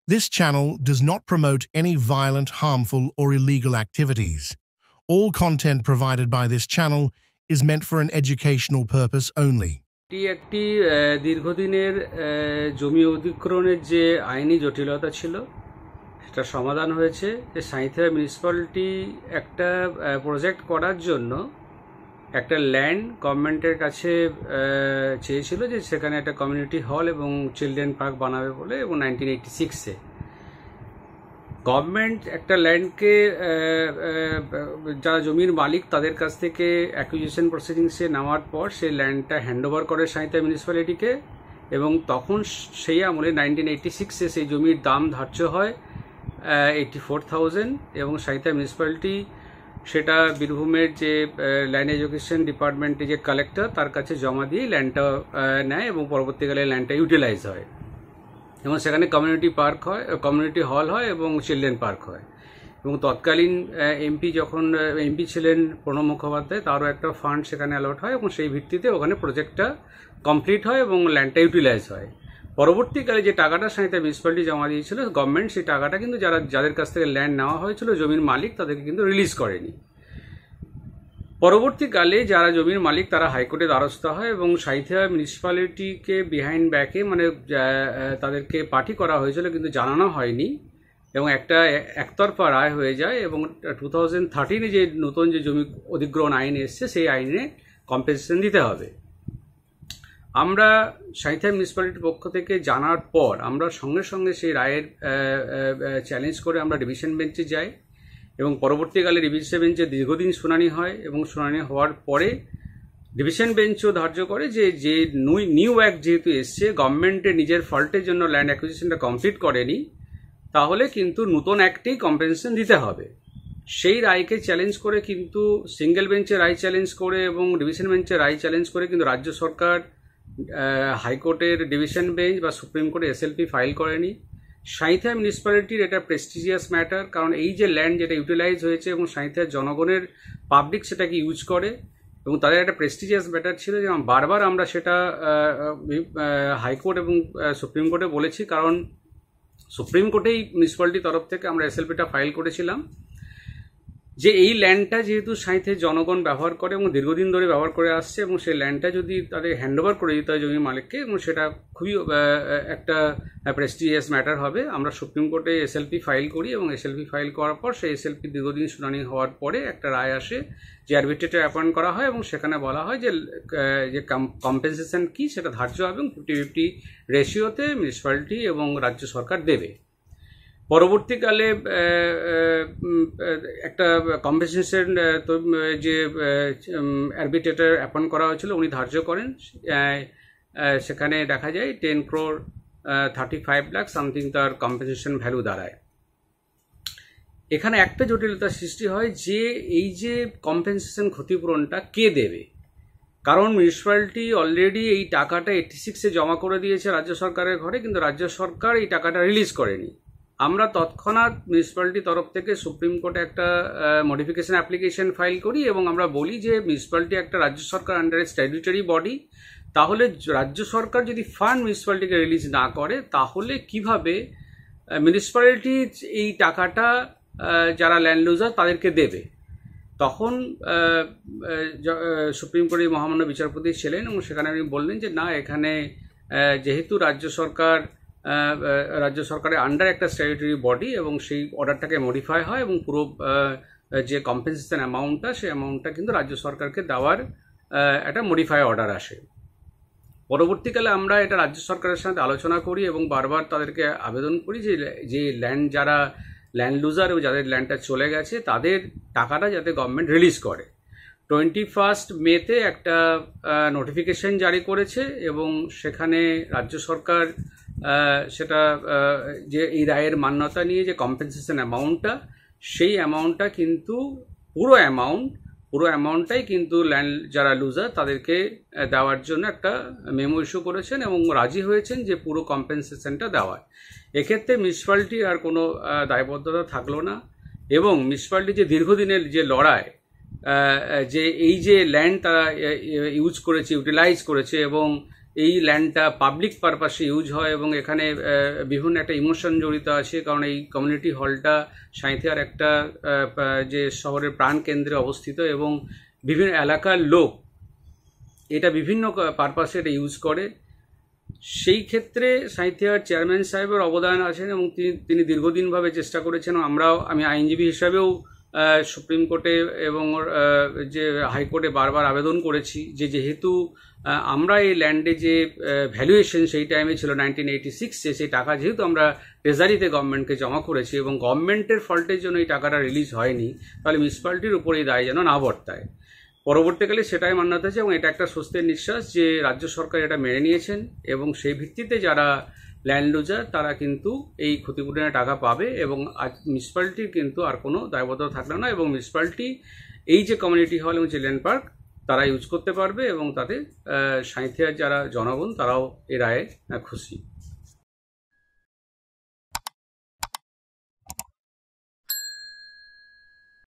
This channel does not promote any violent, harmful, or illegal activities. All content provided by this channel is meant for an educational purpose only. একটি দীর্ঘদিনের জমি অধিগ্রহণের যে আইনি জটিলতা ছিল সেটা সমাধান হয়েছে। যে সাঁইথিয়া মিউনিসিপ্যালিটি একটা প্রজেক্ট করার জন্য একটা ল্যান্ড গভর্নমেন্টের কাছে চেয়েছিল, যে সেখানে একটা কমিউনিটি হল এবং চিলড্রেন পার্ক বানাবে বলে, এবং 1986-এ গভর্নমেন্ট একটা ল্যান্ডকে যারা জমির মালিক তাদের কাছ থেকে অ্যাকুইজিশন প্রসিডিংসে নেওয়ার পর সেই ল্যান্ডটা হ্যান্ডওভার করে সাঁইথিয়া মিউনিসিপ্যালিটিকে, এবং তখন সেই আমলে 1986-এ সেই জমির দাম ধার্য হয় 84,000, এবং সাঁইথিয়া মিউনিসিপ্যালিটি সেটা বীরভূমের যে ল্যান্ড এডুকেশন ডিপার্টমেন্টে যে কালেক্টর তার কাছে জমা দিয়ে ল্যান্ডটা নেয়, এবং পরবর্তীকালে ল্যান্ডটা ইউটিলাইজ হয়, এবং সেখানে কমিউনিটি পার্ক হয়, কমিউনিটি হল হয় এবং চিলড্রেন পার্ক হয়। এবং তৎকালীন এমপি ছিলেন প্রণব মুখোপাধ্যায়, তারও একটা ফান্ড সেখানে অ্যালট হয়, এবং সেই ভিত্তিতে ওখানে প্রজেক্টটা কমপ্লিট হয় এবং ল্যান্ডটা ইউটিলাইজ হয়। পরবর্তীকালে যে টাকাটা সাঁইথিয়া মিউনিসিপ্যালিটি জমা দিয়েছিল গভর্নমেন্ট, সেই টাকাটা কিন্তু যাদের কাছ থেকে ল্যান্ড নেওয়া হয়েছিল জমির মালিক তাদেরকে কিন্তু রিলিজ করেনি। পরবর্তীকালে যারা জমির মালিক তারা হাইকোর্টে দ্বারস্থ হয়, এবং সাঁইথিয়া মিউনিসিপ্যালিটিকে বিহাইন্ড ব্যাকে তাদেরকে পার্টি করা হয়েছিল কিন্তু জানানো হয়নি, এবং একটা একতরফা রায় হয়ে যায়। এবং 2013-এ যে নতুন যে জমি অধিগ্রহণ আইন এসছে সেই আইনে কম্পেনসেশন দিতে হবে। আমরা সাঁইথিয়া মিউনিসিপ্যালিটির পক্ষ থেকে জানার পর আমরা সঙ্গে সঙ্গে সেই রায়ের চ্যালেঞ্জ করে আমরা ডিভিশন বেঞ্চে যাই, এবং পরবর্তীকালে ডিভিশন বেঞ্চে দীর্ঘদিন শুনানি হয়, এবং শুনানি হওয়ার পরে ডিভিশন বেঞ্চও ধার্য করে যে নিউ অ্যাক্ট যেহেতু এসছে, গভর্নমেন্টের নিজের ফল্টের জন্য ল্যান্ড অ্যাকুইজিশনটা কমপ্লিট করেনি, তাহলে কিন্তু নতুন অ্যাক্টেই কম্পেনসেশন দিতে হবে। সেই রায়কে চ্যালেঞ্জ করে কিন্তু সিঙ্গেল বেঞ্চে রায় চ্যালেঞ্জ করে এবং ডিভিশন বেঞ্চে রায় চ্যালেঞ্জ করে কিন্তু রাজ্য সরকার হাইকোর্টের ডিভিশন বেঞ্চ বা সুপ্রিম কোর্টে এসএলপি ফাইল করেনি। সাঁইথিয়া মিউনিসিপ্যালিটির এটা প্রেস্টিজিয়াস ম্যাটার, কারণ এই যে ল্যান্ড যেটা ইউটিলাইজ হয়েছে এবং সাঁইথিয়ার জনগণের পাবলিক সেটাকে ইউজ করে, এবং তাদের একটা প্রেস্টিজিয়াস ম্যাটার ছিল। যেমন বারবার আমরা সেটা হাইকোর্ট এবং সুপ্রিম কোর্টে বলেছি, কারণ সুপ্রিম কোর্টেই মিউনিসিপ্যালিটির তরফ থেকে আমরা এসএলপিটা ফাইল করেছিলাম যে এই ল্যান্ডটা যেহেতু সাঁইথিয়ার জনগণ ব্যবহার করে এবং দীর্ঘদিন ধরে ব্যবহার করে আসছে, এবং সেই ল্যান্ডটা যদি তাদের হ্যান্ডওভার করে দিতে হয় জমির মালিককে, এবং সেটা খুবই একটা প্রেস্টিজিয়াস ম্যাটার হবে। আমরা সুপ্রিম কোর্টে এসএলপি ফাইল করি, এবং এসএলপি ফাইল করার পর সেই এসএলপি দীর্ঘদিন শুনানি হওয়ার পরে একটা রায় আসে যে আরবিট্রেটর অ্যাপয়েন্ট করা হয়, এবং সেখানে বলা হয় যে কম্পেনসেশন কি সেটা ধার্য হবে, এবং 50-50 রেশিওতে মিউনিসিপ্যালিটি এবং রাজ্য সরকার দেবে। পরবর্তীকালে একটা কম্পেনসেশন যে আরবিট্রেটর অ্যাপয়েন্ট করা হয়েছিল উনি ধার্য করেন, সেখানে দেখা যায় 10 crore 35 লাখ সামথিং তার কম্পেনসেশন ভ্যালু দাঁড়ায়। এখানে একটা জটিলতার সৃষ্টি হয় যে এই যে কম্পেনসেশন ক্ষতিপূরণটা কে দেবে, কারণ মিউনিসিপ্যালিটি অলরেডি এই টাকাটা 86-এ জমা করে দিয়েছে রাজ্য সরকারের ঘরে, কিন্তু রাজ্য সরকার এই টাকাটা রিলিজ করেনি। আমরা তৎক্ষণাৎ মিউনিসিপ্যালিটির তরফ থেকে সুপ্রিম কোর্টে একটা মডিফিকেশন অ্যাপ্লিকেশন ফাইল করি, এবং আমরা বলি যে মিউনিসিপ্যালিটি একটা রাজ্য সরকার আন্ডারে স্ট্যাটিউটরি বডি, তাহলে রাজ্য সরকার যদি ফান্ড মিউনিসিপ্যালিটিকে রিলিজ না করে তাহলে কিভাবে মিউনিসিপ্যালিটি এই টাকাটা যারা ল্যান্ড লুজার তাদেরকে দেবে। তখন সুপ্রিম কোর্টের মহামান্য বিচারপতি ছিলেন, এবং সেখানে উনি বললেন যে না, এখানে যেহেতু রাজ্য সরকারের আন্ডার একটা স্ট্যাটিউটরি বডি, এবং সেই অর্ডারটাকে মডিফাই হয়, এবং পুরো যে কম্পেনসেশন অ্যামাউন্টটা সেই অ্যামাউন্টটা কিন্তু রাজ্য সরকারকে দেওয়ার একটা মডিফাই অর্ডার আসে। পরবর্তীকালে আমরা এটা রাজ্য সরকারের সাথে আলোচনা করি, এবং বারবার তাদেরকে আবেদন করি যে ল্যান্ড যারা ল্যান্ড লুজার এবং যাদের ল্যান্ডটা চলে গেছে তাদের টাকাটা যাতে গভর্নমেন্ট রিলিজ করে। 21 মেতে একটা নোটিফিকেশন জারি করেছে, এবং সেখানে রাজ্য সরকার সেটা যে এই রায়ের মান্যতা নিয়ে যে কম্পেনসেশন অ্যামাউন্টটা, সেই অ্যামাউন্টটা কিন্তু পুরো অ্যামাউন্টটাই কিন্তু ল্যান্ড যারা লুজার তাদেরকে দেওয়ার জন্য একটা মেমো ইস্যু করেছেন, এবং রাজি হয়েছেন যে পুরো কম্পেনসেশনটা দেওয়ার। এক্ষেত্রে মিউনিসিপ্যালিটি আর কোনো দায়বদ্ধতা থাকলো না, এবং মিউনিসিপ্যালিটি যে দীর্ঘদিনের যে লড়াই, যে এই যে ল্যান্ড তারা ইউজ করেছে, ইউটিলাইজ করেছে, এবং এই ল্যান্ডটা পাবলিক পারপাসে ইউজ হয় এবং এখানে বিভিন্ন একটা ইমোশন জড়িত আছে, কারণ এই কমিউনিটি হলটা সাঁইথিয়ার একটা যে শহরের প্রাণকেন্দ্রে অবস্থিত এবং বিভিন্ন এলাকার লোক এটা বিভিন্ন পারপাসে এটা ইউজ করে। সেই ক্ষেত্রে সাঁইথিয়ার চেয়ারম্যান সাহেবের অবদান আছেন এবং তিনি দীর্ঘদিনভাবে চেষ্টা করেছেন। আমি আইনজীবী হিসাবেও সুপ্রিম কোর্টে এবং যে হাইকোর্টে বারবার আবেদন করেছি যে যেহেতু আমরা এই ল্যান্ডে যে ভ্যালুয়েশন সেই টাইমে ছিল 1986-এ, সেই টাকা যেহেতু আমরা ট্রেজারিতে গভর্নমেন্টকে জমা করেছি এবং গভর্নমেন্টের ফল্টের জন্য এই টাকাটা রিলিজ হয়নি, তাহলে মিউনিসিপ্যালিটির উপর এই দায় যেন না বর্তায়। পরবর্তীকালে সেটাই মান্যতা আছে এবং এটা একটা স্বস্তির নিঃশ্বাস যে রাজ্য সরকার এটা মেনে নিয়েছেন এবং সেই ভিত্তিতে যারা ল্যান্ড লুজার তারা কিন্তু এই ক্ষতিপূরণের টাকা পাবে এবং আজ মিউনিসিপ্যালিটির কিন্তু আর কোনো দায়বদ্ধতা থাকলো না এবং মিউনিসিপ্যালিটি এই যে কমিউনিটি হল এবং চিলড্রেন পার্ক তারা ইউজ করতে পারবে এবং তাতে সাঁইথিয়ার যারা জনগণ তারাও এ রায়ে খুশি।